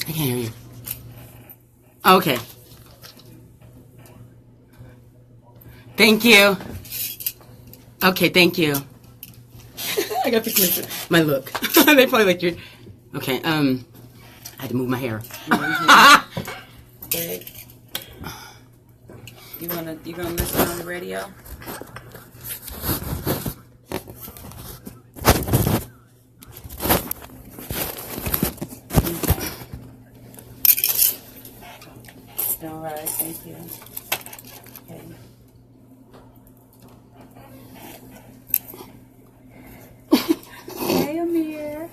I can't hear you. Okay. Thank you. Okay, thank you. I got to my look. They probably like your. Okay, I had to move my hair. Okay. You gonna listen on the radio? All right, thank you. Okay. Hey, Amir.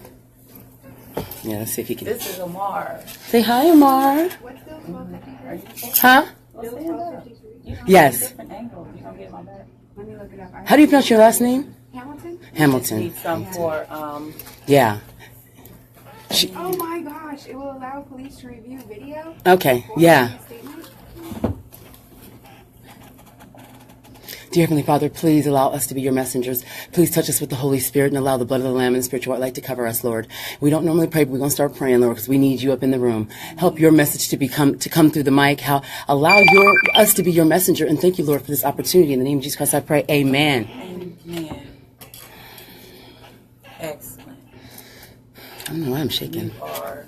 Yeah, let's see if you can. This is Amar. Say hi, Amar. What's Bill 1253? Huh? Bill 1253. Yes. Different angle. You gonna get my back? Let me look it up. How do you pronounce your last name? Hamilton? Hamilton. Need some for Yeah. Oh my gosh, it will allow police to review video? Okay, yeah. Dear Heavenly Father, please allow us to be your messengers. Please touch us with the Holy Spirit and allow the blood of the Lamb and the spiritual white light to cover us, Lord. We don't normally pray, but we're going to start praying, Lord, because we need you up in the room. Help your message to come through the mic. Allow us to be your messenger. And thank you, Lord, for this opportunity. In the name of Jesus Christ, I pray. Amen. Amen. Excellent. I don't know why I'm shaking. You are.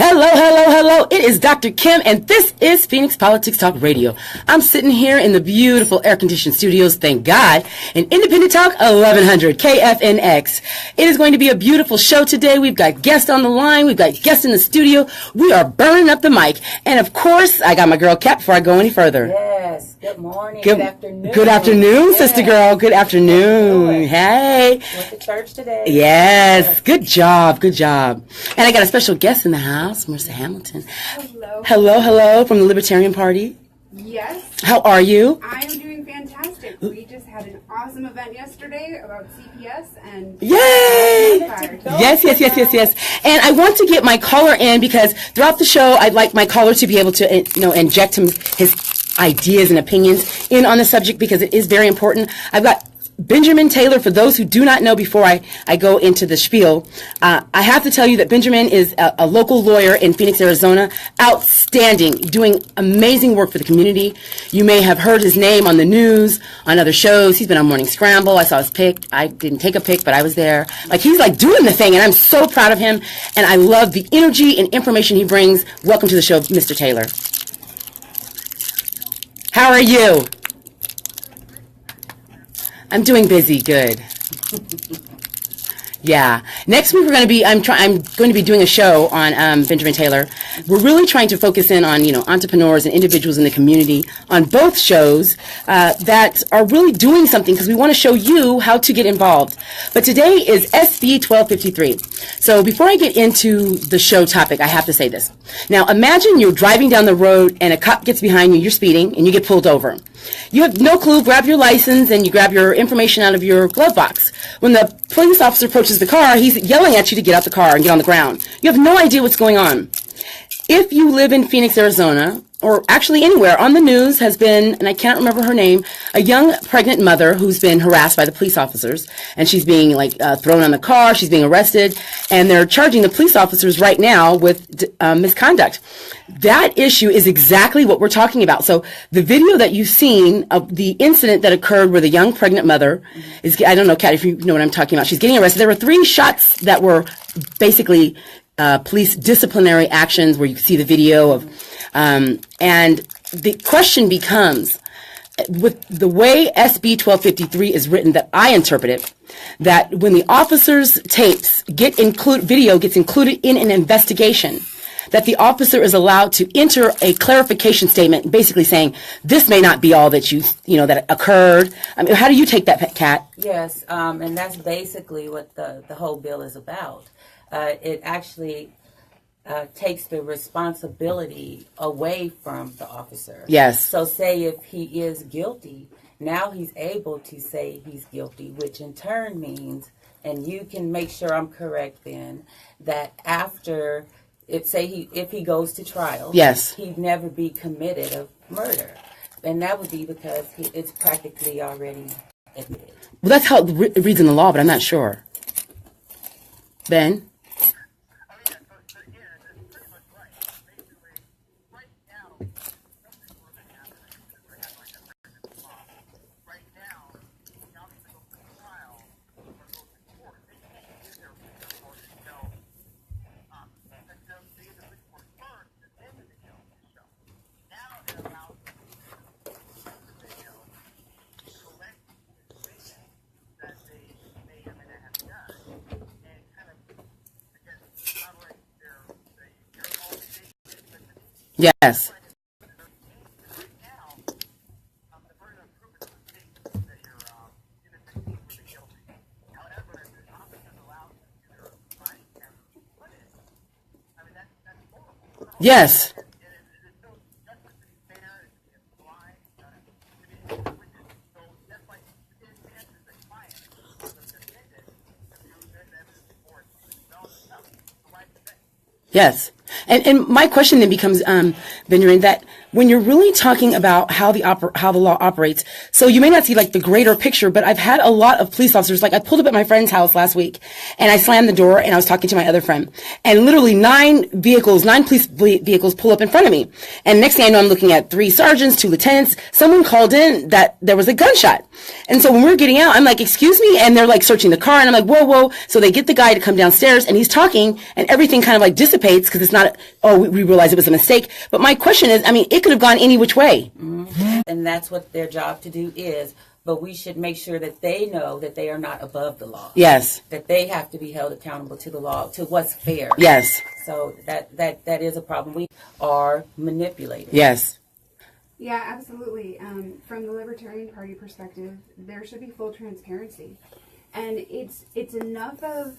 Hello, hello, hello. It is Dr. Kim, and this is Phoenix Politics Talk Radio. I'm sitting here in the beautiful air-conditioned studios, thank God, in Independent Talk 1100 KFNX. It is going to be a beautiful show today. We've got guests on the line. We've got guests in the studio. We are burning up the mic. And, of course, I got my girl Kat before I go any further. Yes. Good morning. Good afternoon. Good afternoon, sister girl. Good afternoon. Hey. Went to church today. Yes. Good job. Good job. And I got a special guest in the house, Marissa Hamilton. Hello. Hello, hello, from the Libertarian Party. Yes. How are you? I am doing fantastic. We just had an awesome event yesterday about CPS and... Yay! Yes. And I want to get my caller in because throughout the show, I'd like my caller to be able to, inject his ideas and opinions in on the subject because it is very important. I've got Benjamin Taylor, for those who do not know before I go into the spiel, I have to tell you that Benjamin is a local lawyer in Phoenix, Arizona, outstanding, doing amazing work for the community. You may have heard his name on the news, on other shows. He's been on Morning Scramble. I saw his pic. I didn't take a pic, but I was there. He's doing the thing, and I'm so proud of him, and I love the energy and information he brings. Welcome to the show, Mr. Taylor. How are you? I'm doing busy. Good. Yeah. Next week I'm going to be doing a show on Benjamin Taylor. We're really trying to focus in on entrepreneurs and individuals in the community on both shows that are really doing something because we want to show you how to get involved. But today is SB1253. So before I get into the show topic, I have to say this. Now imagine you're driving down the road and a cop gets behind you, you're speeding, and you get pulled over. You have no clue, grab your license, and you grab your information out of your glove box. When the police officer approaches the car, he's yelling at you to get out the car and get on the ground. You have no idea what's going on. If you live in Phoenix, Arizona, or actually anywhere, on the news has been, and I can't remember her name, a young pregnant mother who's been harassed by the police officers, and she's being thrown on the car, she's being arrested, and they're charging the police officers right now with misconduct. That issue is exactly what we're talking about. So the video that you've seen of the incident that occurred where the young pregnant mother is, I don't know, Kat, if you know what I'm talking about, she's getting arrested. There were 3 shots that were basically police disciplinary actions where you see the video of, and the question becomes, with the way SB 1253 is written, that I interpret it, that when the officer's tapes video gets included in an investigation, that the officer is allowed to enter a clarification statement, basically saying this may not be all that that occurred. I mean, how do you take that, Kat? Yes, and that's basically what the whole bill is about. It actually takes the responsibility away from the officer. Yes. So say if he is guilty, now he's able to say he's guilty, which in turn means, and you can make sure I'm correct then, that after, if he goes to trial, yes, he'd never be committed of murder. And that would be because it's practically already admitted. Well, that's how it reads in the law, but I'm not sure. Ben? Yes. Yes. Yes. And my question then becomes, Benjamin, that when you're really talking about how the law operates, so you may not see like the greater picture, but I've had a lot of police officers, like I pulled up at my friend's house last week and I slammed the door and I was talking to my other friend and literally 9 police vehicles pull up in front of me. And next thing I know, I'm looking at 3 sergeants, 2 lieutenants. Someone called in that there was a gunshot. And so when we're getting out, I'm like, excuse me? And they're like searching the car and I'm like, whoa, whoa. So they get the guy to come downstairs and he's talking and everything kind of like dissipates because it's not, we realize it was a mistake. But my question is, I mean, it could have gone any which way. Mm-hmm. And that's what their job to do is. But we should make sure that they know that they are not above the law. Yes. That they have to be held accountable to the law, to what's fair. Yes. So that is a problem. We are manipulated. Yes. Yeah, absolutely. From the Libertarian Party perspective, there should be full transparency. And it's enough of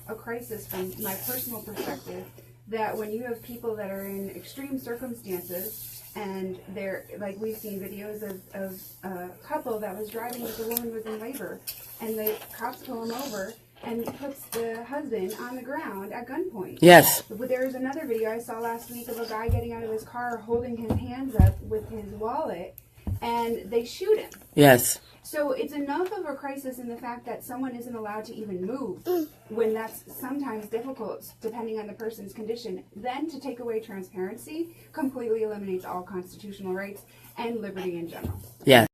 a crisis from my personal perspective that when you have people that are in extreme circumstances and they're, like we've seen videos of a couple that was driving as the woman was in labor and the cops pull him over and puts the husband on the ground at gunpoint. Yes. There was another video I saw last week of a guy getting out of his car holding his hands up with his wallet and they shoot him. Yes. So it's enough of a crisis in the fact that someone isn't allowed to even move when that's sometimes difficult depending on the person's condition. Then to take away transparency completely eliminates all constitutional rights and liberty in general. Yes.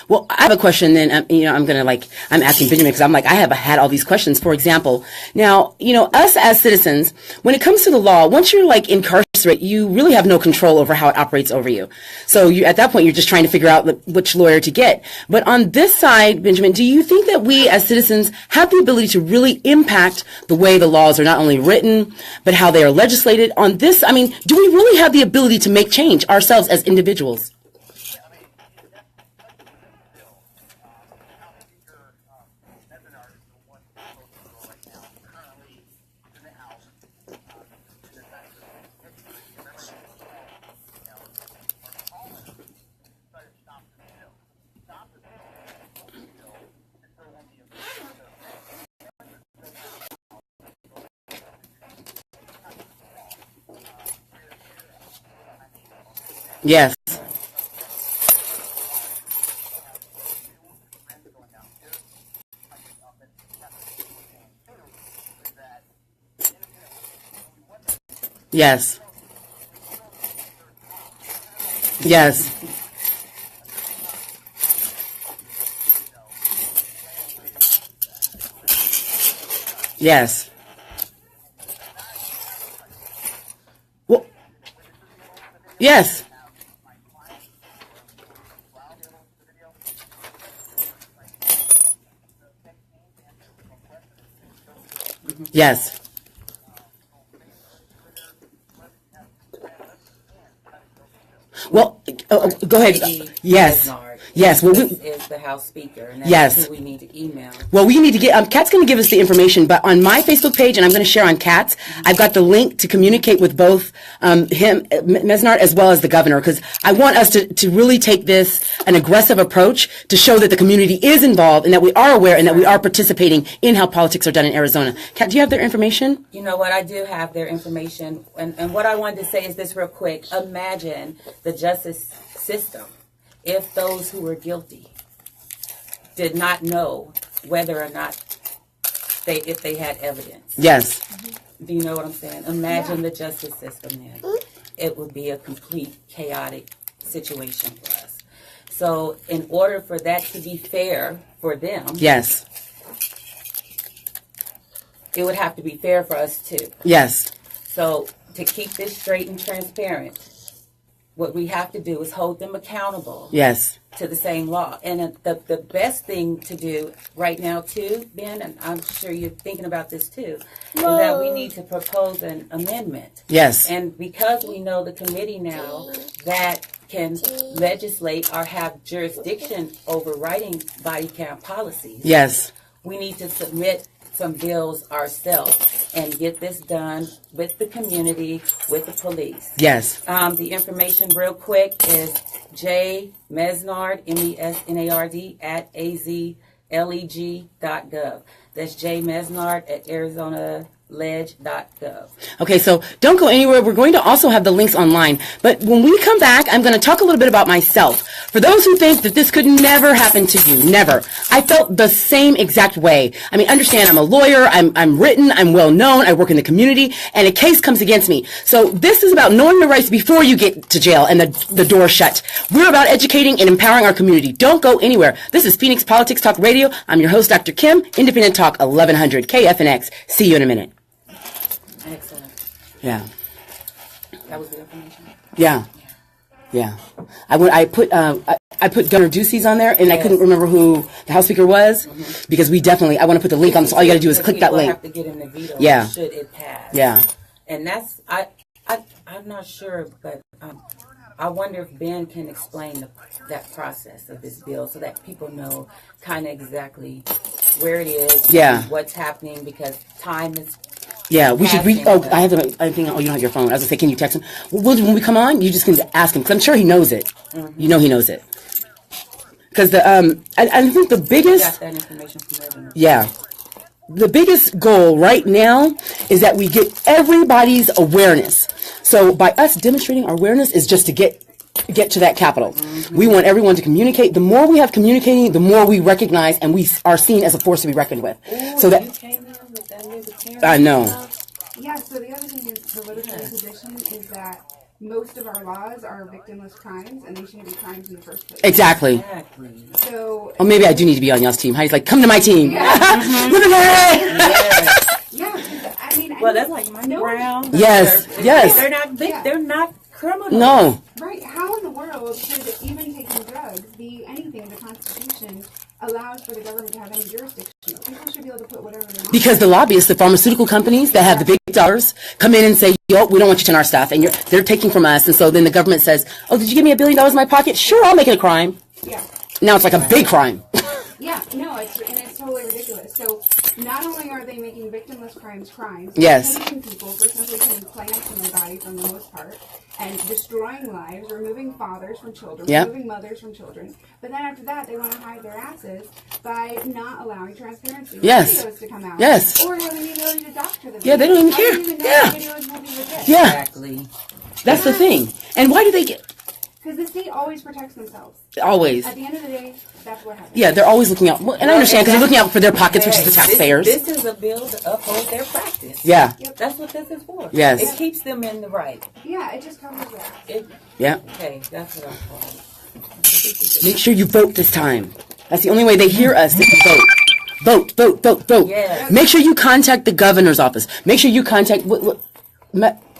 Well, I have a question then, I'm asking Benjamin because I'm like, I have had all these questions. For example, now, us as citizens, when it comes to the law, once you're like incarcerated, you really have no control over how it operates over you. So at that point, you're just trying to figure out which lawyer to get. But on this side, Benjamin, do you think that we as citizens have the ability to really impact the way the laws are not only written, but how they are legislated? On this, do we really have the ability to make change ourselves as individuals? Yes. Yes. Yes. Yes. Well, yes. Yes. Well, go ahead. Yes. Yes. Well, this is the House Speaker, and that's yes. who we need to email. Well, we need to get, Kat's going to give us the information, but on my Facebook page, and I'm going to share on Kat's, I've got the link to communicate with both Mesnard, as well as the governor, because I want us to really take this, an aggressive approach, to show that the community is involved and that we are aware and that we are participating in how politics are done in Arizona. Kat, do you have their information? You know what? I do have their information, and what I wanted to say is this real quick. Imagine the justice system if those who were guilty did not know whether or not if they had evidence. Yes. Do you know what I'm saying? Imagine the justice system then. It would be a complete chaotic situation for us. So in order for that to be fair for them, Yes. it would have to be fair for us too. Yes. So to keep this straight and transparent, what we have to do is hold them accountable Yes. to the same law. And the best thing to do right now too, Ben, and I'm sure you're thinking about this too, is that we need to propose an amendment. Yes. And because we know the committee now that can legislate or have jurisdiction over writing body cam policies, Yes. we need to submit some bills ourselves and get this done with the community, with the police. Yes. The information real quick is J Mesnard, MESNARD, at azleg.gov. That's J Mesnard at ArizonaLedge.gov. Okay, so don't go anywhere. We're going to also have the links online. But when we come back, I'm going to talk a little bit about myself. For those who think that this could never happen to you, never. I felt the same exact way. I mean, understand, I'm a lawyer, I'm written, I'm well known, I work in the community, and a case comes against me. So this is about knowing your rights before you get to jail and the door shut. We're about educating and empowering our community. Don't go anywhere. This is Phoenix Politics Talk Radio. I'm your host, Dr. Kim, Independent Talk 1100 KFNX. See you in a minute. Excellent. Yeah. That was the information. Yeah. Yeah. I put Governor Ducey's on there, and I couldn't remember who the House Speaker was, because I want to put the link on, so all you got to do is click that link. Have to get him to veto should it pass. Yeah. And that's, I'm not sure, but I wonder if Ben can explain that process of this bill so that people know kind of exactly where it is, what's happening, because time is. Yeah, we should read. Oh, I think. Oh, you don't have your phone. I was gonna say, can you text him? Well, when we come on, you just can ask him, because I'm sure he knows it. Mm-hmm. You know he knows it. Because I think the biggest. Got that information from everyone. Yeah, the biggest goal right now is that we get everybody's awareness. So by us demonstrating our awareness is just to get to that capital. Mm-hmm. We want everyone to communicate. The more we have communicating, the more we recognize and we are seen as a force to be reckoned with. Ooh, so that. I know. Yeah, so the other thing is the libertarian position is that most of our laws are victimless crimes, and they shouldn't be crimes in the first place. Exactly. So. Oh, maybe I do need to be on y'all's team. Heidi's like, come to my team. Yeah. Look at that. Yeah, I mean. Well, that's like Mike Brown. Yes. Yes. They're not big. Yeah. They're not criminals. No. Right. How in the world should even taking drugs be anything the Constitution allows for the government to have any jurisdiction? People should be able to put whatever they want. Because the lobbyists, the pharmaceutical companies that have the big dollars, come in and say, yo, we don't want you to our stuff, and they're taking from us. And so then the government says, oh, did you give me $1 billion in my pocket? Sure, I'll make it a crime. Yeah. Now it's like a big crime. Yeah, no, it's totally ridiculous. So not only are they making victimless crimes, yes, punishing people for simply putting plants in their body for the most part, and destroying lives, removing fathers from children, removing mothers from children. But then after that, they want to hide their asses by not allowing transparency. Yes. Videos to come out. Yes. Or having the ability to doctor them. Yeah, they don't even care. Yeah. Videos will be legit. Yeah. Exactly. That's the thing. And why do they get... Because the state always protects themselves. Always. At the end of the day, that's what happens. Yeah, they're always looking out. And I understand, because they're looking out for their pockets, which is the taxpayers. This is a bill to uphold their practice. Yeah. Yep. That's what this is for. Yes. It keeps them in the right. Yeah, it just covers that. Yeah. Okay, that's what I'm calling. Make sure you vote this time. That's the only way they hear us, if you vote. Vote, vote, vote, vote. Yes. Make sure you contact the governor's office. Make sure you contact...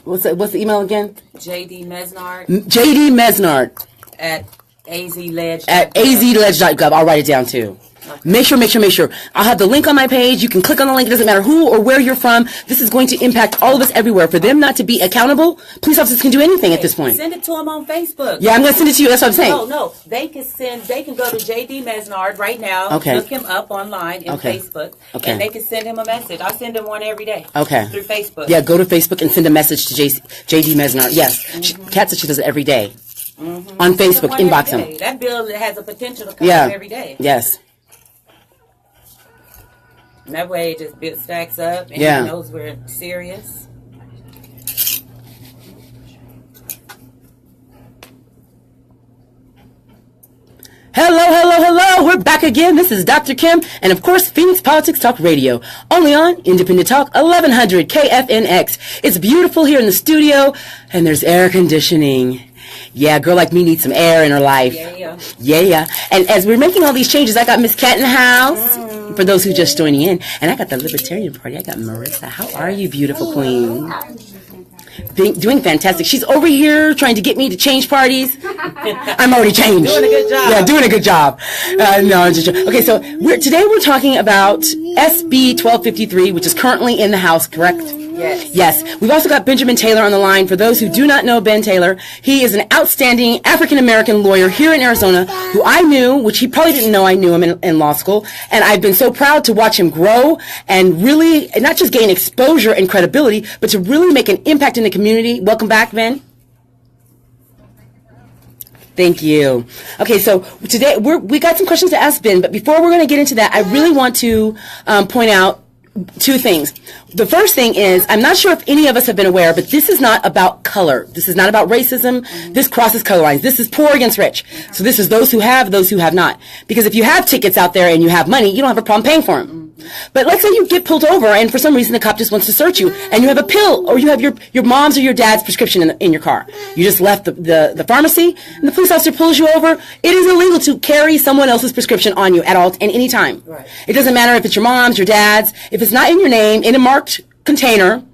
What's the email again? J.D. Mesnard. J.D. Mesnard. At azledge.gov. At azledge.gov. I'll write it down too. Okay. Make sure. I'll have the link on my page. You can click on the link. It doesn't matter who or where you're from. This is going to impact all of us everywhere. For them not to be accountable, police officers can do anything at this point. Send it to them on Facebook. Yeah, I'm going to send it to you. That's what I'm saying. No. They can go to J.D. Mesnard right now. Okay. Look him up online in Facebook. Okay. And they can send him a message. I send him one every day. Okay. Through Facebook. Yeah, go to Facebook and send a message to J.D. Mesnard. Yes. Mm-hmm. Kat said she does it every day. Mm-hmm. On Facebook, inbox him. That bill has a potential to come up every day. Yes. And that way it just stacks up and he knows we're serious. Hello. We're back again. This is Dr. Kim, and of course, Phoenix Politics Talk Radio, only on Independent Talk 1100 KFNX. It's beautiful here in the studio, and there's air conditioning. Yeah, a girl like me needs some air in her life. Yeah. And as we're making all these changes, I got Miss Cat in the house, for those who just joining in, and I got the Libertarian Party. I got Marissa. How are you, beautiful queen? Doing fantastic. She's over here trying to get me to change parties. I'm already changed. Doing a good job. Yeah, doing a good job. No, I'm just okay. So today we're talking about SB1253, which is currently in the House, correct? Yes. We've also got Benjamin Taylor on the line. For those who do not know Ben Taylor, he is an outstanding African-American lawyer here in Arizona who I knew, which he probably didn't know I knew him in law school. And I've been so proud to watch him grow and really not just gain exposure and credibility, but to really make an impact in the community. Welcome back, Ben. Thank you. Okay, so today we got some questions to ask Ben, but before we're going to get into that, I really want to point out two things. The first thing is, I'm not sure if any of us have been aware, but this is not about color. This is not about racism. This crosses color lines. This is poor against rich. So this is those who have not. Because if you have tickets out there and you have money, you don't have a problem paying for them. But let's say you get pulled over and for some reason the cop just wants to search you and you have a pill or you have your mom's or your dad's prescription in your car. You just left the pharmacy and the police officer pulls you over. It is illegal to carry someone else's prescription on you at any time. Right. It doesn't matter if it's your mom's, your dad's. If it's not in your name, in a marked container,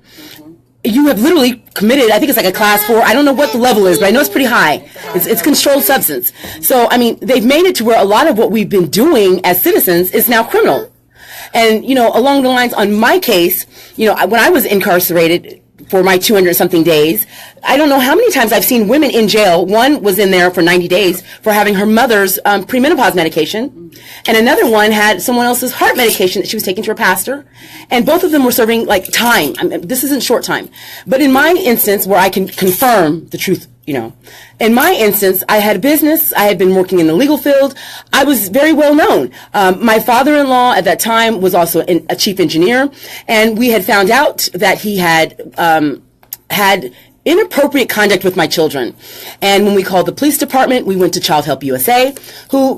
you have literally committed, I think it's like a class 4, I don't know what the level is, but I know it's pretty high. It's controlled substance. So, I mean, they've made it to where a lot of what we've been doing as citizens is now criminal. And, along the lines on my case, when I was incarcerated for my 200-something days, I don't know how many times I've seen women in jail. One was in there for 90 days for having her mother's premenopause medication, and another one had someone else's heart medication that she was taking to her pastor, and both of them were serving, time. This isn't short time. But in my instance, where I can confirm the truth, in my instance, I had a business. I had been working in the legal field. I was very well known. My father-in-law at that time was also a chief engineer, and we had found out that he had had inappropriate conduct with my children. And when we called the police department, we went to Child Help USA, who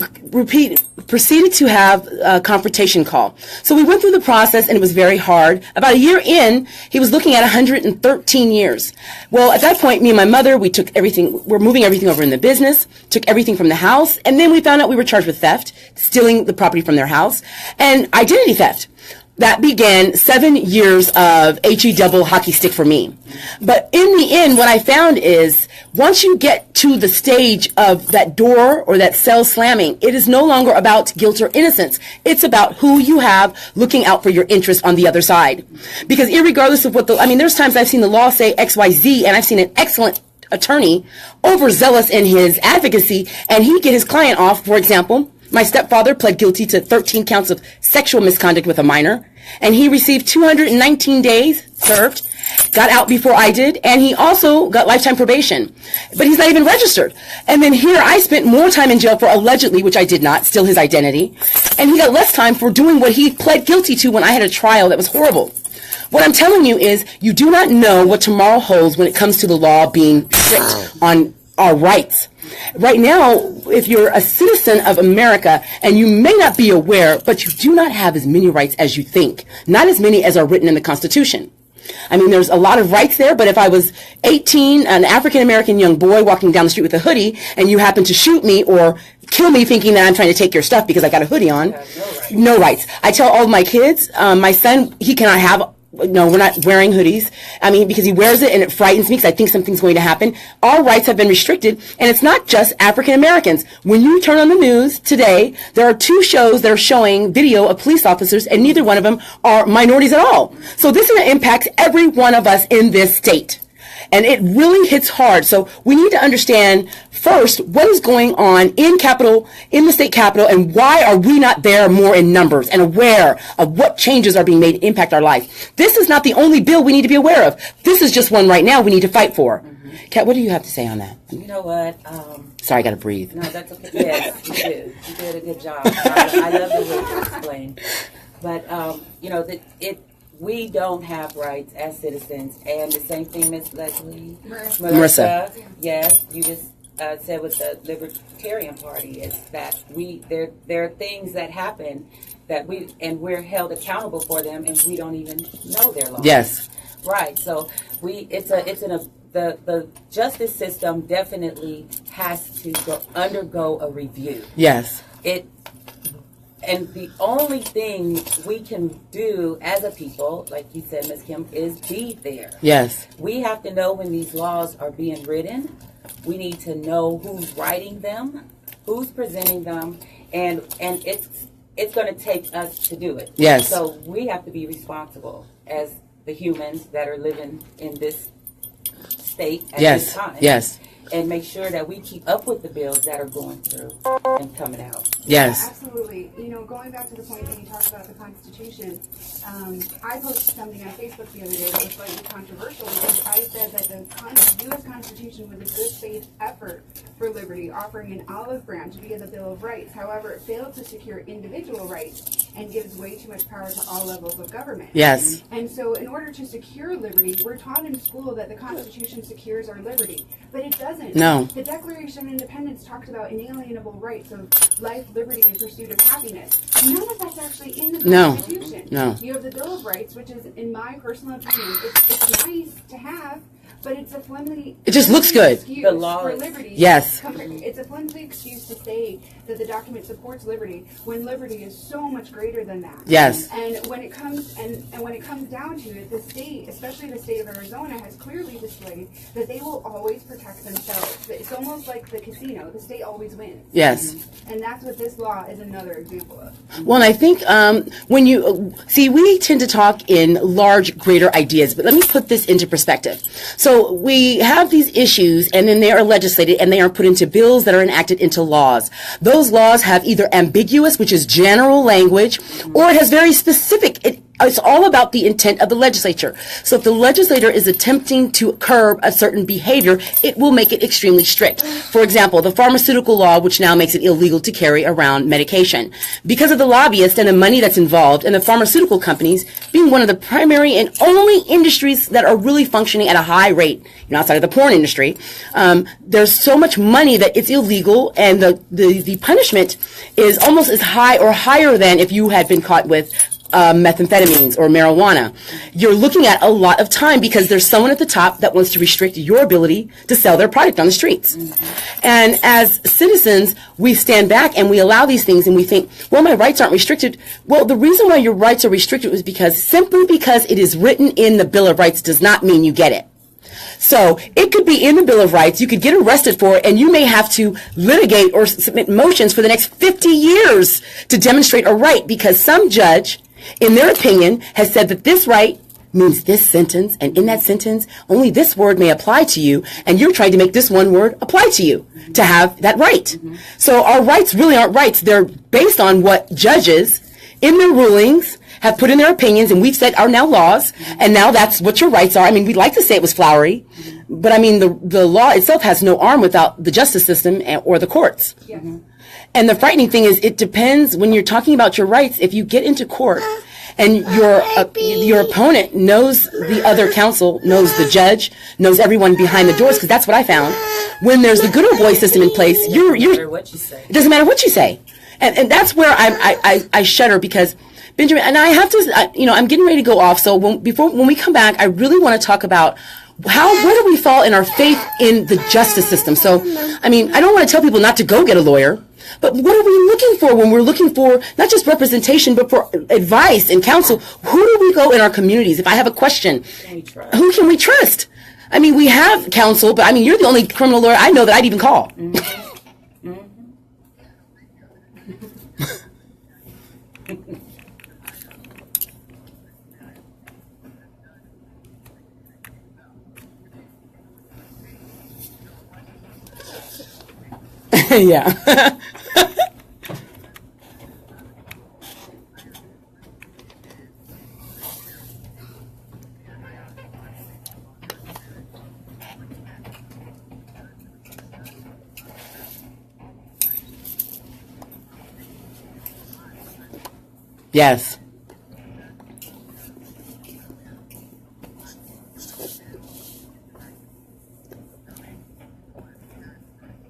proceeded to have a confrontation call. So we went through the process, and it was very hard. About a year in, he was looking at 113 years. Well, at that point, me and my mother, we're moving everything over in the business, took everything from the house, and then we found out we were charged with theft, stealing the property from their house, and identity theft. That began 7 years of HE double hockey stick for me. But in the end, what I found is once you get to the stage of that door or that cell slamming, it is no longer about guilt or innocence. It's about who you have looking out for your interests on the other side. Because irregardless of there's times I've seen the law say XYZ, and I've seen an excellent attorney overzealous in his advocacy, and he'd get his client off. For example, my stepfather pled guilty to 13 counts of sexual misconduct with a minor, and he received 219 days served, got out before I did, and he also got lifetime probation. But he's not even registered. And then here I spent more time in jail for allegedly, which I did not, steal his identity, and he got less time for doing what he pled guilty to when I had a trial that was horrible. What I'm telling you is you do not know what tomorrow holds when it comes to the law being strict on our rights. Right now, if you're a citizen of America, and you may not be aware, but you do not have as many rights as you think. Not as many as are written in the Constitution. There's a lot of rights there, but if I was 18, an African-American young boy walking down the street with a hoodie, and you happen to shoot me or kill me thinking that I'm trying to take your stuff because I got a hoodie on, no rights. I tell all of my kids, my son, he cannot have no, we're not wearing hoodies. Because he wears it and it frightens me because I think something's going to happen. Our rights have been restricted, and it's not just African Americans. When you turn on the news today, there are 2 shows that are showing video of police officers, and neither one of them are minorities at all. So this impacts every one of us in this state. And it really hits hard. So we need to understand first what is going on in the state capitol, and why are we not there more in numbers and aware of what changes are being made to impact our life. This is not the only bill we need to be aware of. This is just one right now we need to fight for. Kat, what do you have to say on that? You know what? Sorry, I got to breathe. No, that's okay. Yes, you did. You did a good job. I love the way you explained. But, we don't have rights as citizens, and the same thing as Leslie. Marissa. Yes, you just said with the Libertarian Party is that there are things that happen that we're held accountable for them, and we don't even know their laws. Yes. Right. So the justice system definitely has to undergo a review. Yes. And the only thing we can do as a people, like you said, Ms. Kim, is be there. Yes. We have to know when these laws are being written. We need to know who's writing them, who's presenting them, and it's going to take us to do it. Yes. So we have to be responsible as the humans that are living in this state at this time. Yes. And make sure that we keep up with the bills that are going through and coming out. Yes. Yeah, absolutely. Going back to the point that you talked about the Constitution, I posted something on Facebook the other day that was slightly controversial because I said that the U.S. Constitution was a good faith effort for liberty, offering an olive branch via the Bill of Rights. However, it failed to secure individual rights and gives way too much power to all levels of government. Yes. And so in order to secure liberty, we're taught in school that the Constitution secures our liberty, but it doesn't. No. The Declaration of Independence talked about inalienable rights of life, liberty, and pursuit of happiness. None of that's actually in the Constitution. No. You have the Bill of Rights, which is, in my personal opinion, it's nice to have, but it's a flimsy. It just looks good. The law for is- liberty. Yes. It's a flimsy excuse to say that the document supports liberty when liberty is so much greater than that. Yes. And when it comes down to it, the state, especially the state of Arizona, has clearly displayed that they will always protect themselves. It's almost like the casino; the state always wins. Yes. And that's what this law is another example of. Well, and I think when you see, we tend to talk in large, greater ideas, but let me put this into perspective. So we have these issues, and then they are legislated, and they are put into bills that are enacted into laws. Those laws have either ambiguous, which is general language, or it has very specific. It's all about the intent of the legislature. So if the legislator is attempting to curb a certain behavior, it will make it extremely strict. For example, the pharmaceutical law, which now makes it illegal to carry around medication. Because of the lobbyists and the money that's involved, and the pharmaceutical companies being one of the primary and only industries that are really functioning at a high rate, outside of the porn industry, there's so much money that it's illegal, and the punishment is almost as high or higher than if you had been caught with methamphetamines or marijuana. You're looking at a lot of time because there's someone at the top that wants to restrict your ability to sell their product on the streets. And as citizens, we stand back and we allow these things and we think, well, my rights aren't restricted. Well, the reason why your rights are restricted was simply because it is written in the Bill of Rights does not mean you get it. So it could be in the Bill of Rights, you could get arrested for it, and you may have to litigate or submit motions for the next 50 years to demonstrate a right because some judge, in their opinion, has said that this right means this sentence, and in that sentence, only this word may apply to you, and you're trying to make this one word apply to you to have that right. So our rights really aren't rights. They're based on what judges, in their rulings, have put in their opinions, and we've said are now laws, and now that's what your rights are. I mean, we'd like to say it was flowery, but I mean, the law itself has no arm without the justice system or the courts. Yes. And the frightening thing is, it depends when you're talking about your rights. If you get into court and your opponent knows the other counsel, knows the judge, knows everyone behind the doors, because that's what I found. When there's the good old boy system in place, It doesn't matter what you say. It doesn't matter what you say, and that's where I shudder because. Benjamin, and I have to, I'm getting ready to go off. So when we come back, I really want to talk about where do we fall in our faith in the justice system. So, I mean, I don't want to tell people not to go get a lawyer, but what are we looking for when we're looking for not just representation, but for advice and counsel? Who do we go in our communities? If I have a question, who can we trust? I mean, we have counsel, but I mean, you're the only criminal lawyer I know that I'd even call. Yeah. Yes.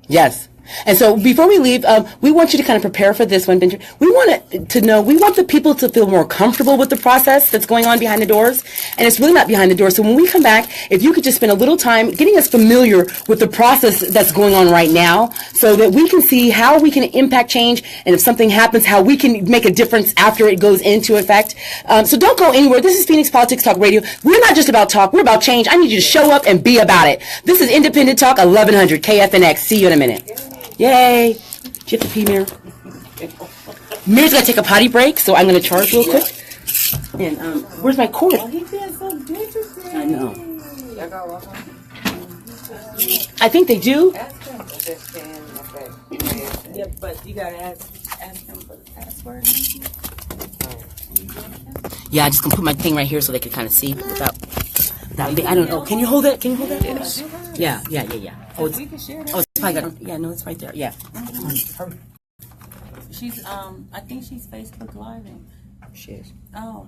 Yes. And so before we leave, we want you to kind of prepare for this one, Benjamin. We want to know, we want the people to feel more comfortable with the process that's going on behind the doors. And it's really not behind the doors. So when we come back, if you could just spend a little time getting us familiar with the process that's going on right now so that we can see how we can impact change, and if something happens, how we can make a difference after it goes into effect. So don't go anywhere. This is Phoenix Politics Talk Radio. We're not just about talk. We're about change. I need you to show up and be about it. This is Independent Talk, 1100 KFNX. See you in a minute. Yay! Do you have to pee, Mir? Mir's got to take a potty break, so I'm going to charge real quick. And where's my cord? Oh, he feels so good today. I know. I think they do. Ask him. Yeah, but you gotta ask him for the password. Yeah, I just gonna put my thing right here so they can kind of see without I don't know. Can you hold it? Can you hold that? Yeah. Oh, it's probably got. Yeah, no, it's right there. Yeah. Hurry. She's I think she's Facebook Living. She is. Oh,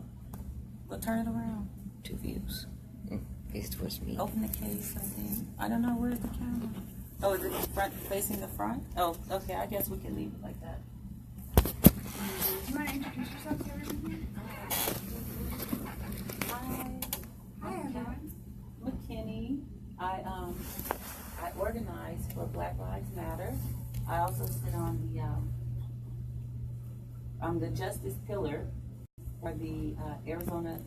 well, turn it around. 2 views. Face towards me. Open the case, I think. I don't know, where's the camera? Oh, is it front facing the front? Oh, okay, I guess we can leave it like that. Do you want to introduce yourself to everyone? Hi, everyone. McKinney. I organize for Black Lives Matter. I also sit on the Justice Pillar for the Arizona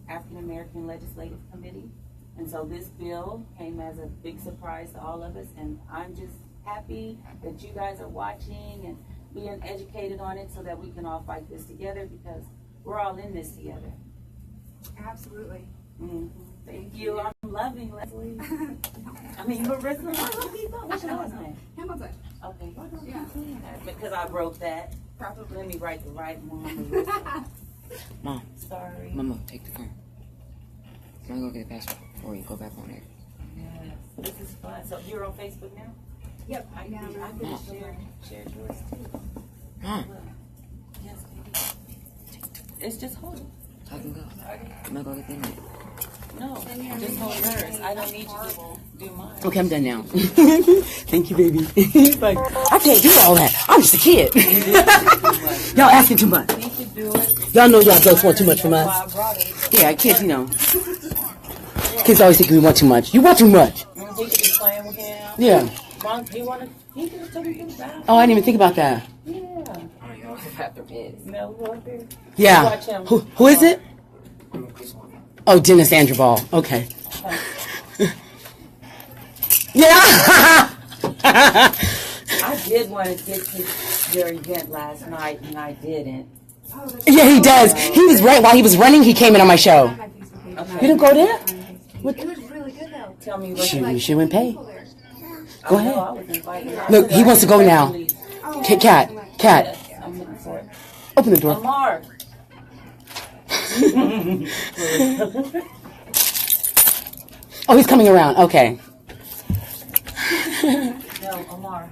African American Legislative Committee. And so this bill came as a big surprise to all of us, and I'm just happy that you guys are watching and being educated on it so that we can all fight this together, because we're all in this together. Absolutely. Mm-hmm. Thank you. I'm loving Leslie. I mean, you're original. What's your last name? Hamilton. Okay. Yeah. Because I wrote that. Probably. Let me write the right one. Mom. Sorry. Mama, take the phone. I'm gonna go get the password before you go back on there. Yes. This is fun. So you're on Facebook now? Yep. I can share yours too. Mom. Yes, baby. It's just hold it. I can go. I'm gonna go get the internet. No, just hold yours. I don't need you to do mine. Okay, I'm done now. Thank you, baby. He's like, I can't do all that. I'm just a kid. Y'all asking too much. He should do it. Y'all know y'all don't want too much from us. Yeah, kids, you know. Kids always think we want too much. You want too much. He could be playing with him. Yeah. Mom, do you want to? He could have taken him back. Oh, I didn't even think about that. Yeah. I don't know what the bathroom is. No, go up there. Yeah. Watch him. Who is it? Oh, Dennis Andrew Okay. Yeah. I did want to get to your event last night, and I didn't. Yeah, he does. He was right while he was running. He came in on my show. Okay. You didn't go there? It was really good though. Tell me what You should went pay. Go ahead. I was invited. Look, he wants to go now. Cat. I'm looking for it. Open the door. Amar. Oh, he's coming around. Okay. No, Amar.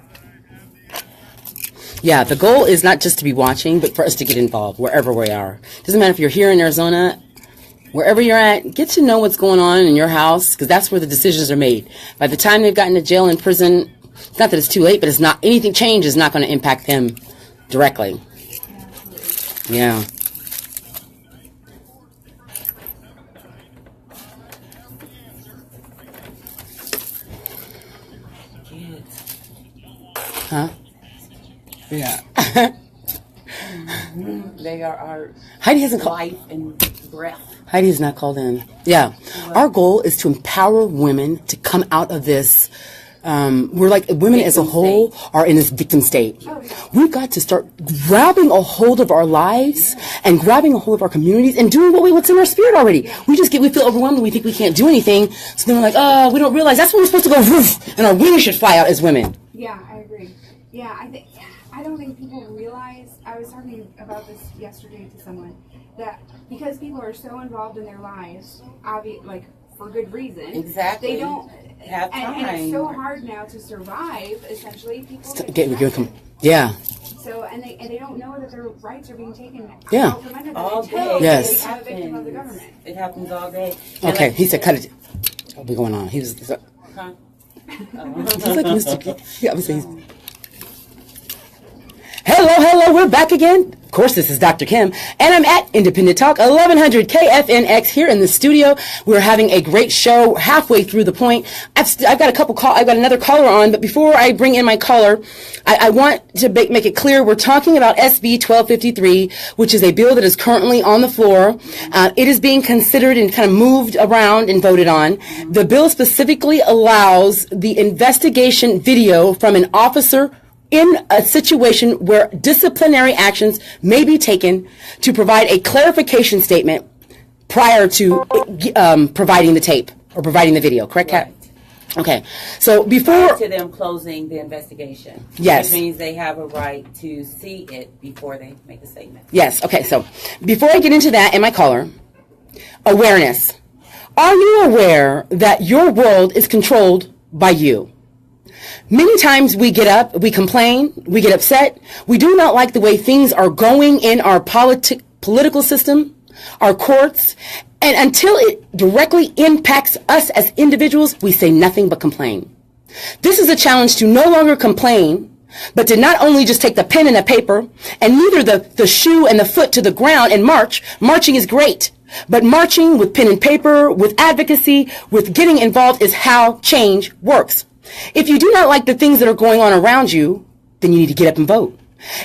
Yeah, the goal is not just to be watching, but for us to get involved wherever we are. Doesn't matter if you're here in Arizona, wherever you're at, get to know what's going on in your house, because that's where the decisions are made. By the time they've gotten to jail and prison, it's not that it's too late, but it's not, anything change is not going to impact them directly. Yeah. Huh? Yeah. They are our Heidi hasn't called. life and breath. Heidi has not called in. Yeah. Our goal is to empower women to come out of this. We're like, women as a whole are in this victim state. We've got to start grabbing a hold of our lives and grabbing a hold of our communities and doing what's in our spirit already. We feel overwhelmed and we think we can't do anything. So then we're like, oh, we don't realize that's when we're supposed to go woof, and our wings should fly out as women. Yeah, I agree. Yeah, I don't think people realize, I was talking about this yesterday to someone, that because people are so involved in their lives, like for good reason. Exactly. They don't have time. And it's so hard now to survive, essentially. People Yeah. So, and they don't know that their rights are being taken Yeah. out from under them All until day. Yes. they become a victim of the government. It happens all day. Okay, he said cut it. What'll be going on? He was. Huh? Just like Mr. Yeah, I'm saying. Hello, we're back again. Of course, this is Dr. Kim, and I'm at Independent Talk, 1100 KFNX here in the studio. We're having a great show, halfway through the point. I've got another caller on, but before I bring in my caller, I want to make it clear we're talking about SB1253, which is a bill that is currently on the floor. It is being considered and kind of moved around and voted on. The bill specifically allows the investigation video from an officer in a situation where disciplinary actions may be taken to provide a clarification statement prior to providing the tape or providing the video. Correct, Kat? Right. Okay. So before... Prior to them closing the investigation. Yes. Which means they have a right to see it before they make a statement. Yes. Okay. So before I get into that and my caller, awareness. Are you aware that your world is controlled by you? Many times we get up, we complain, we get upset. We do not like the way things are going in our political system, our courts, and until it directly impacts us as individuals, we say nothing but complain. This is a challenge to no longer complain, but to not only just take the pen and the paper, and neither the shoe and the foot to the ground and march. Marching is great, but marching with pen and paper, with advocacy, with getting involved is how change works. If you do not like the things that are going on around you, then you need to get up and vote.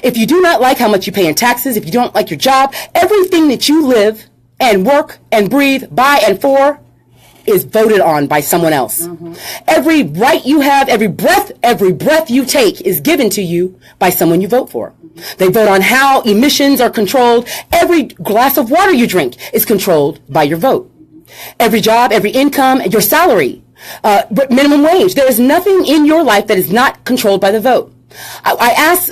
If you do not like how much you pay in taxes, if you don't like your job, everything that you live and work and breathe by and for is voted on by someone else. Mm-hmm. Every right you have, every breath you take is given to you by someone you vote for. Mm-hmm. They vote on how emissions are controlled. Every glass of water you drink is controlled by your vote. Every job, every income, your salary, minimum wage. There is nothing in your life that is not controlled by the vote. I asked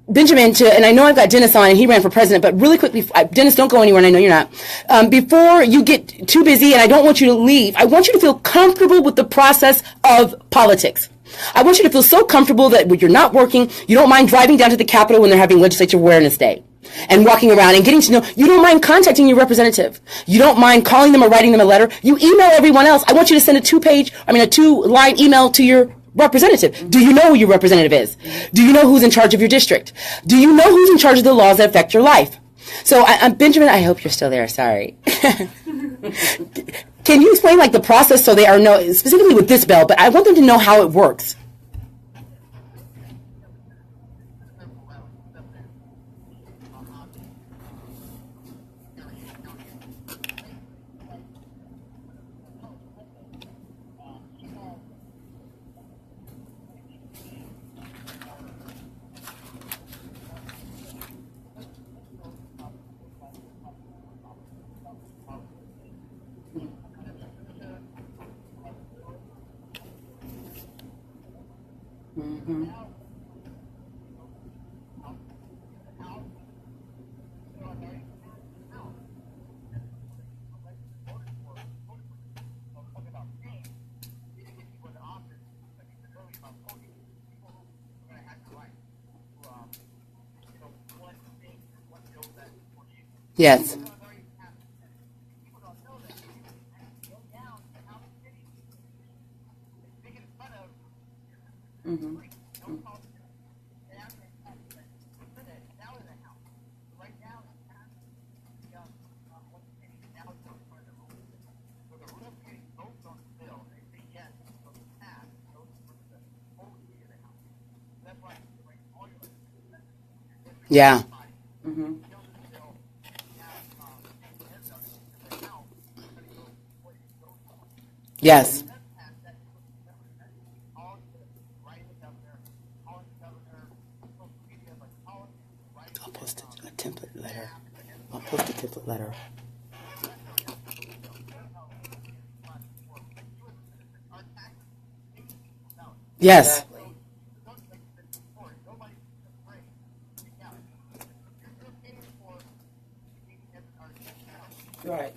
Benjamin and I know I've got Dennis on and he ran for president, but really quickly, Dennis, don't go anywhere and I know you're not. Before you get too busy and I don't want you to leave, I want you to feel comfortable with the process of politics. I want you to feel so comfortable that when you're not working, you don't mind driving down to the Capitol when they're having Legislature Awareness Day and walking around and getting to know. You don't mind contacting your representative. You don't mind calling them or writing them a letter. You email everyone else. I want you to send a two-line email to your representative. Do you know who your representative is? Do you know who's in charge of your district? Do you know who's in charge of the laws that affect your life? So, Benjamin, I hope you're still there. Sorry. Can you explain the process so they are specifically with this bill, but I want them to know how it works. Mm-hmm. Yes. Mm-hmm. Yeah. Mm-hmm. Yes. I'll post a template letter. Yes. Right.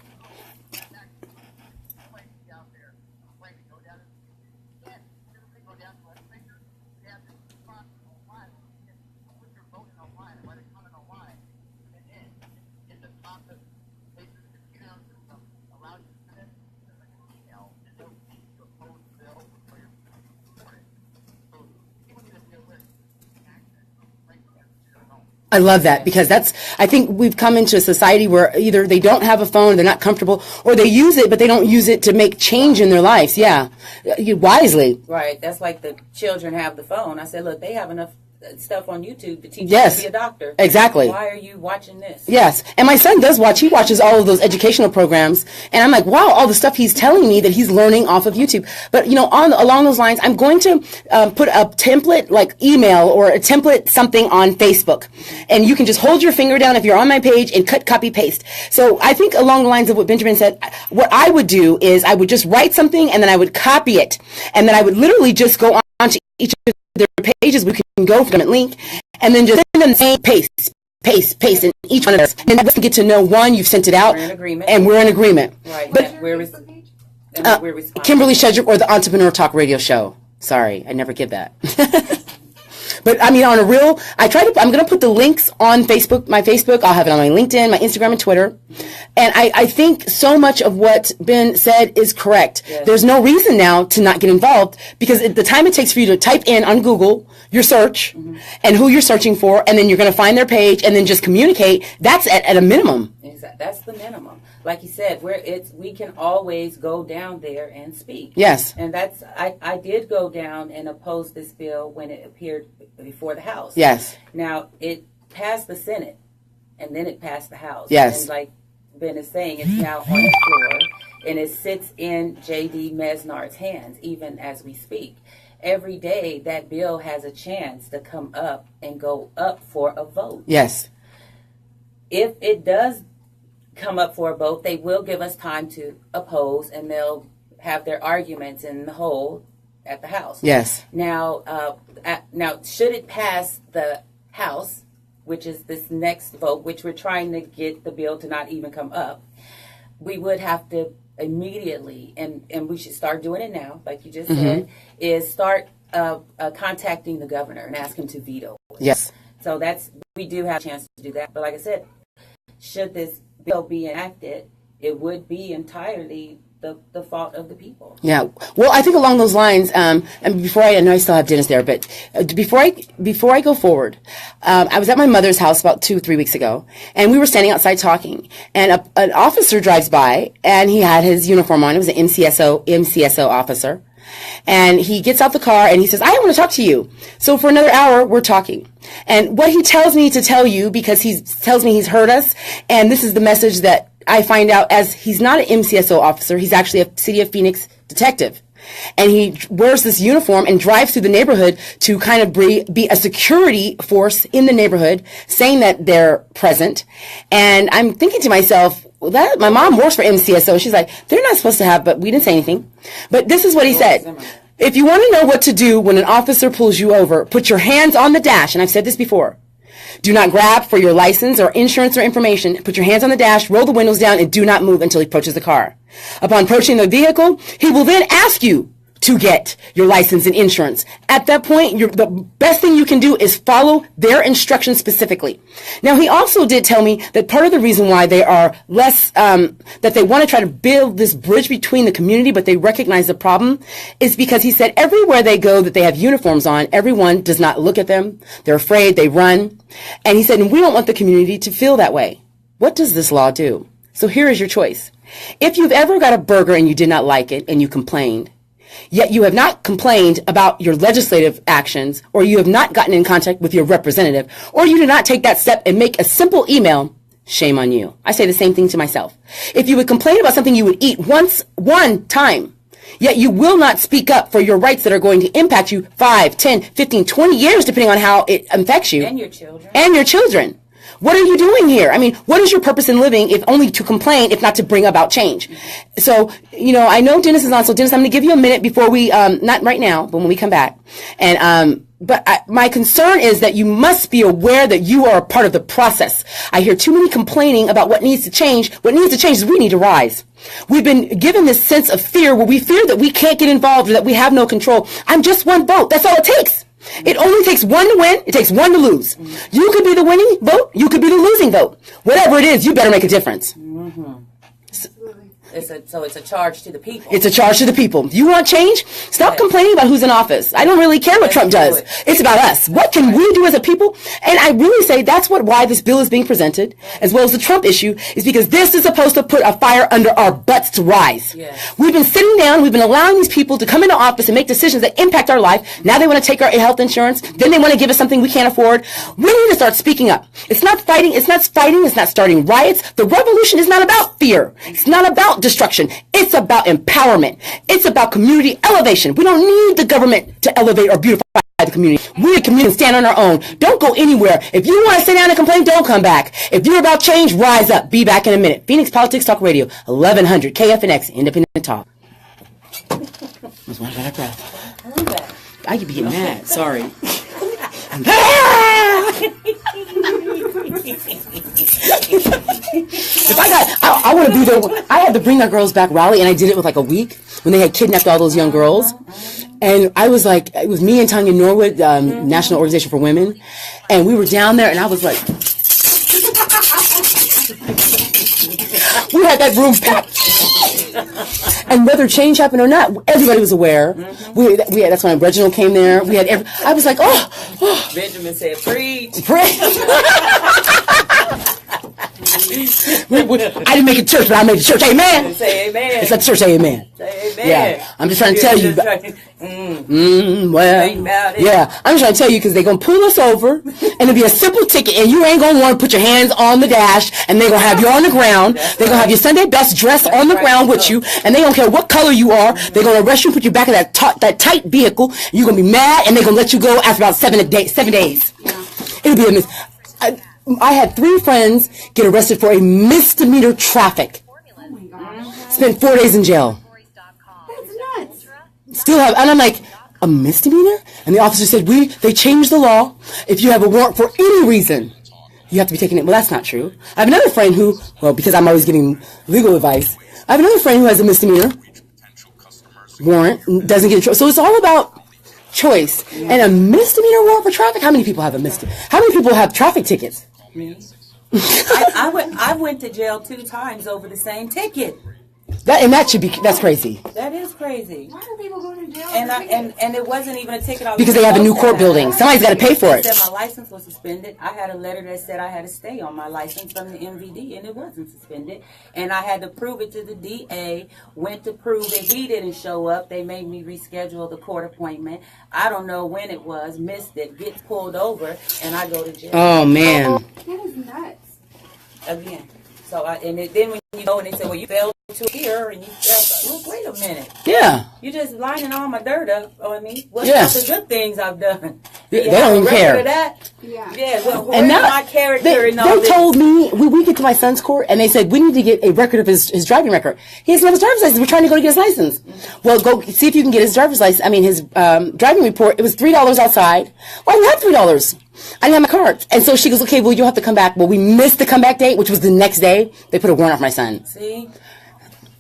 I love that, because I think we've come into a society where either they don't have a phone, they're not comfortable, or they use it, but they don't use it to make change in their lives. Yeah. Wisely. Right. That's like the children have the phone. I said, look, they have enough stuff on YouTube to teach Yes. you to be a doctor. Exactly. Why are you watching this? Yes. And my son does watch. He watches all of those educational programs. And I'm like, wow, all the stuff he's telling me that he's learning off of YouTube. But, along those lines, I'm going to put a template, like email or a template something on Facebook. And you can just hold your finger down if you're on my page and cut, copy, paste. So I think along the lines of what Benjamin said, what I would do is I would just write something and then I would copy it. And then I would literally just go on to each of their pages. We can go from a link and then just send them the same paste in each one of those. And let's get to know, one, you've sent it out. We're in agreement. And we're in agreement. Right. What's your We're Facebook page? we're responding. Kimberly Shedrick or the Entrepreneur Talk Radio Show. Sorry, I never get that. But I mean, on a real, I'm going to put the links on Facebook, my Facebook. I'll have it on my LinkedIn, my Instagram, and Twitter. And I think so much of what Ben said is correct. Yes. There's no reason now to not get involved, because the time it takes for you to type in on Google your search and who you're searching for, and then you're going to find their page and then just communicate, that's at a minimum. Exactly. That's the minimum. Like you said, we can always go down there and speak. Yes. And I did go down and oppose this bill when it appeared before the House. Yes. Now, it passed the Senate, and then it passed the House. Yes. And like Ben is saying, it's now on the floor, and it sits in J.D. Mesnard's hands, even as we speak. Every day, that bill has a chance to come up and go up for a vote. Yes. If it does come up for a vote, they will give us time to oppose, and they'll have their arguments in the whole at the House. Yes. Now, should it pass the House, which is this next vote, which we're trying to get the bill to not even come up, we would have to immediately, and we should start doing it now, like you just said, is start contacting the governor and ask him to veto it. Yes. So we do have a chance to do that. But like I said, should this bill be enacted, it would be entirely the fault of the people. Yeah. Well, I think along those lines, and I know I still have Dennis there, but before I go forward, I was at my mother's house about 2-3 weeks ago, and we were standing outside talking, and an officer drives by, and he had his uniform on. It was an MCSO officer. And he gets out the car and he says, I want to talk to you. So for another hour, we're talking. And what he tells me to tell you, because he tells me he's heard us, and this is the message that I find out, as he's not an MCSO officer, he's actually a City of Phoenix detective. And he wears this uniform and drives through the neighborhood to kind of be a security force in the neighborhood, saying that they're present. And I'm thinking to myself, well, that my mom works for MCSO. She's like, they're not supposed to have, but we didn't say anything. But this is what he said. If you want to know what to do when an officer pulls you over, put your hands on the dash. And I've said this before. Do not grab for your license or insurance or information. Put your hands on the dash, roll the windows down, and do not move until he approaches the car. Upon approaching the vehicle, he will then ask you to get your license and insurance. At that point, the best thing you can do is follow their instructions specifically. Now, he also did tell me that part of the reason why they are less, that they want to try to build this bridge between the community, but they recognize the problem, is because he said everywhere they go that they have uniforms on, everyone does not look at them. They're afraid, they run. And he said, and we don't want the community to feel that way. What does this law do? So here is your choice. If you've ever got a burger and you did not like it and you complained, yet you have not complained about your legislative actions, or you have not gotten in contact with your representative, or you did not take that step and make a simple email, shame on you. I say the same thing to myself. If you would complain about something you would eat one time, yet you will not speak up for your rights that are going to impact you 5, 10, 15, 20 years, depending on how it affects you. And your children. And your children. What are you doing here? I mean, what is your purpose in living if only to complain, if not to bring about change? So, I know Dennis is on. So, Dennis, I'm going to give you a minute before we, not right now, but when we come back. And, my concern is that you must be aware that you are a part of the process. I hear too many complaining about what needs to change. What needs to change is we need to rise. We've been given this sense of fear where we fear that we can't get involved or that we have no control. I'm just one vote. That's all it takes. It only takes one to win. It takes one to lose. You could be the winning vote. You could be the losing vote. Whatever it is, you better make a difference. Absolutely. So it's a charge to the people. It's a charge to the people. You want change? Stop complaining about who's in office. I don't really care what Trump does. It's about us. What can we do as a people? And I really say that's why this bill is being presented, as well as the Trump issue, is because this is supposed to put a fire under our butts to rise. Yes. We've been sitting down. We've been allowing these people to come into office and make decisions that impact our life. Now they want to take our health insurance. Then they want to give us something we can't afford. We need to start speaking up. It's not fighting. It's not starting riots. The revolution is not about fear. It's not about destruction. It's about empowerment. It's about community elevation. We don't need the government to elevate or beautify the community. We the community stand on our own. Don't go anywhere. If you want to sit down and complain, don't come back. If you're about change, rise up. Be back in a minute. Phoenix Politics Talk Radio, 1100 KFNX, Independent Talk. I could be getting mad. Sorry. If I want to be there. I had to bring that girls back rally, and I did it with like a week when they had kidnapped all those young girls. And I was like, it was me and Tanya Norwood, National Organization for Women, and we were down there, and I was like, we had that room packed. And whether change happened or not, everybody was aware. We had, that's when Reginald came there. We had I was like, oh. Benjamin said, preach. I didn't make it church, but I made it church. Amen. Say amen. It's a church. Amen. Say amen. Yeah, I'm just trying to tell you. Well, yeah, I'm just trying to tell you because they're gonna pull us over, and it'll be a simple ticket, and you ain't gonna want to put your hands on the dash, and they're gonna have you on the ground. They're gonna have your Sunday best dress on the ground with you, and they don't care what color you are. They're gonna arrest you, put you back in that tight vehicle. You're gonna be mad, and they're gonna let you go after about 7 days. It'll be a miss. I had 3 friends get arrested for a misdemeanor traffic. Oh my gosh. Spent 4 days in jail. That's nuts. Still have, and I'm like, a misdemeanor? And the officer said, they changed the law. If you have a warrant for any reason, you have to be taken in. Well, that's not true. I have another friend who, well, because I'm always giving legal advice, I have another friend who has a misdemeanor warrant, doesn't get in trouble. So it's all about choice. And a misdemeanor warrant for traffic? How many people have a misdemeanor? How many people have traffic tickets? Me. I went to jail 2 times over the same ticket. That's crazy. That is crazy. Why do people go to jail? And it wasn't even a ticket. Because they have a new court building. Somebody's got to pay for it. They said my license was suspended. I had a letter that said I had to stay on my license from the MVD, and it wasn't suspended. And I had to prove it to the DA. Went to prove it. He didn't show up. They made me reschedule the court appointment. I don't know when it was. Missed it. Gets pulled over, and I go to jail. Oh man. That is nuts. Again. So then when you go and they say, well, you failed to hear, and you failed. Look, wait a minute. Yeah. You just lining all my dirt up on me. What's the good things I've done? They don't even care. Yeah. Yeah. Well, where's my character and all they this? told me we get to my son's court and they said we need to get a record of his driving record. He doesn't have his driver's license. We're trying to go to get his license. Mm-hmm. Well, go see if you can get his driver's license. I mean, his driving report. It was $3 outside. Well, I didn't have $3. I didn't have my card. And so she goes, okay, well, you'll have to come back. Well, we missed the comeback date, which was the next day. They put a warrant off my son. See?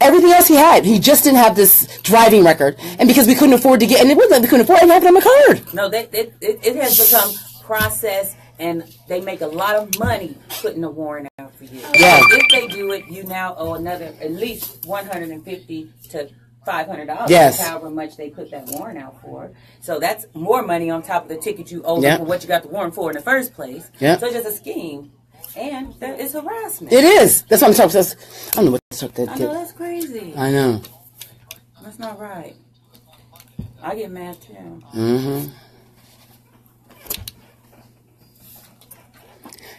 Everything else he had. He just didn't have this driving record. And because we couldn't afford to get, and it wasn't, we couldn't afford it, I didn't have it on my card. No, it has become processed, and they make a lot of money putting a warrant out for you. Yeah. If they do it, you now owe another, at least $150 to $500, yes. However much they put that warrant out for. So that's more money on top of the ticket you owe for what you got the warrant for in the first place. Yeah. So it's just a scheme. And that is harassment. It is. That's what I'm talking about. I don't know what the that I know, that's crazy. I know. That's not right. I get mad too. Mm-hmm.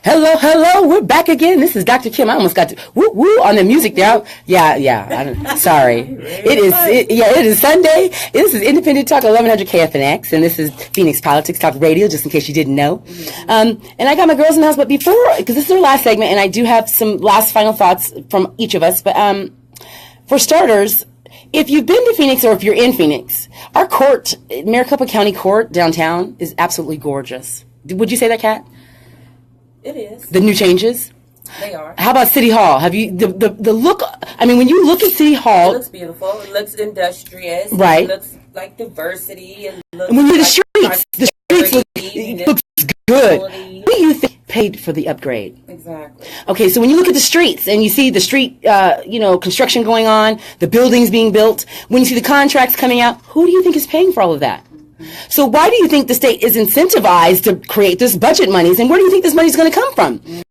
Hello, we're back again. This is Dr. Kim. I almost got to woo on the music there. Yeah. Sorry. It is Sunday. This is Independent Talk 1100 KFNX, and this is Phoenix Politics Talk Radio, just in case you didn't know. And I got my girls in the house, but before, because this is our last segment, and I do have some last final thoughts from each of us, but for starters, if you've been to Phoenix or if you're in Phoenix, our court, Maricopa County Court downtown, is absolutely gorgeous. Would you say that, Kat? It is. The new changes? They are. How about City Hall? Have you, the look, I mean, when you look at City Hall. It looks beautiful. It looks industrious. Right. It looks like diversity. It looks and when you're like the streets look good. What do you think paid for the upgrade? Exactly. Okay, so when you look at the streets and you see the street, construction going on, the buildings being built, when you see the contracts coming out, who do you think is paying for all of that? So why do you think the state is incentivized to create this budget monies, and where do you think this money is going to come from?